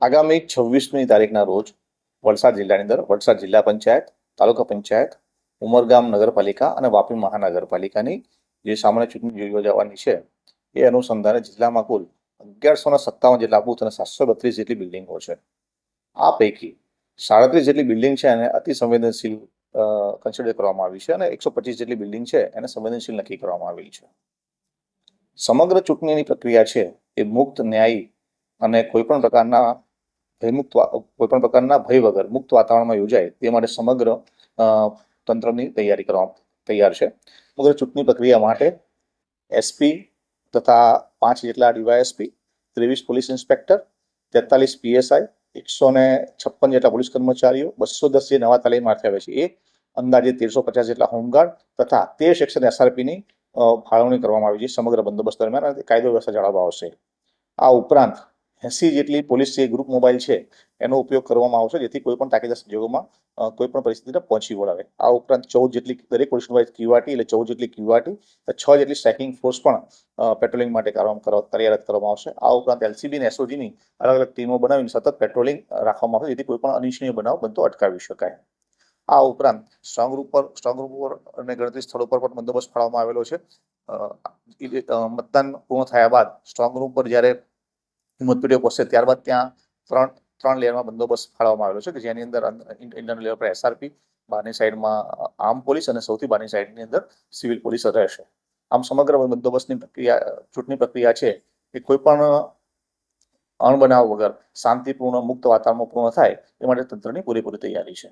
આગામી 26મી તારીખના રોજ વલસાડ જિલ્લાની અંદર વલસાડ જિલ્લા પંચાયત, તાલુકા પંચાયત, ઉમરગામ નગરપાલિકા અને વાપી મહાનગરપાલિકાની જે સામાન્ય ચૂંટણી યોજાવાની છે એ અનુસંધાને જિલ્લામાં કુલ 1157 જેટલા બૂથ અને 732 જેટલી બિલ્ડિંગો છે. આ પૈકી 37 જેટલી બિલ્ડિંગ છે એને અતિ સંવેદનશીલ કન્સિડર કરવામાં આવી છે અને 125 જેટલી બિલ્ડિંગ છે એને સંવેદનશીલ નક્કી કરવામાં આવેલી છે. સમગ્ર ચૂંટણીની પ્રક્રિયા છે એ મુક્ત, ન્યાયી અને કોઈપણ પ્રકારના ભય વગર મુક્ત વાતાવરણમાં યોજાય તે માટે સમગ્ર તંત્રની તૈયારી કરવા તૈયાર છે. સમગ્ર ચૂંટણી પ્રક્રિયા માટે એસપી તથા 5 જેટલા ડીવાયએસપી, 23 પોલીસ ઇન્સ્પેક્ટર, 43 પીએસઆઈ, 156 જેટલા પોલીસ કર્મચારીઓ, 210 જે નવા તાલીમાર્થી આવે છે એ, અંદાજે 1350 જેટલા હોમગાર્ડ તથા 13 સેક્શન એસઆરપીની ફાળવણી કરવામાં આવી છે સમગ્ર બંદોબસ્ત દરમિયાન કાયદો વ્યવસ્થા જાળવવા આવશે. આ ઉપરાંત 80 જેટલી પોલીસ જે ગ્રુપ મોબાઈલ છે એનો ઉપયોગ કરવામાં આવશે જેથી કોઈ પણ તાકીદના સંજોગોમાં કોઈ પણ પરિસ્થિતિને પહોંચી વળાવે. આ ઉપરાંત 14 જેટલી દરેક પોલીસ ક્યુઆરટી એટલે 14 જેટલી ક્યુઆરટી, 6 જેટલી સ્ટ્રાઇકિંગ ફોર્સ પણ પેટ્રોલિંગ માટે કાર્યરત કરવામાં આવશે. આ ઉપરાંત એલસીબી અને એસઓજીની અલગ અલગ ટીમો બનાવીને સતત પેટ્રોલિંગ રાખવામાં આવશે જેથી કોઈ પણ અનિચ્છનીય બનાવ બનતો અટકાવી શકાય. આ ઉપરાંત સ્ટ્રોંગ રૂમ પર અને ગણતરી સ્થળો પર પણ બંદોબસ્ત ફાળવવામાં આવેલો છે. મતદાન પૂર્ણ થયા બાદ સ્ટ્રોંગ રૂમ પર જ્યારે મતપેટીઓ પહોંચશે ત્યારબાદ ત્યાં ત્રણ લેયરમાં બંદોબસ્ત ફાળવવામાં આવેલો છે કે જેની અંદર ઇન્ટરનલ લેયર પર એસઆરપી, બહારની સાઈડમાં આર્મ પોલીસ અને સૌથી બહારની સાઈડની અંદર સિવિલ પોલીસ રહેશે. આમ સમગ્ર બંદોબસ્તની ચૂંટણી પ્રક્રિયા છે એ કોઈ પણ અણબનાવ વગર શાંતિપૂર્ણ મુક્ત વાતાવરણમાં પૂર્ણ થાય એ માટે તંત્રની પૂરેપૂરી તૈયારી છે.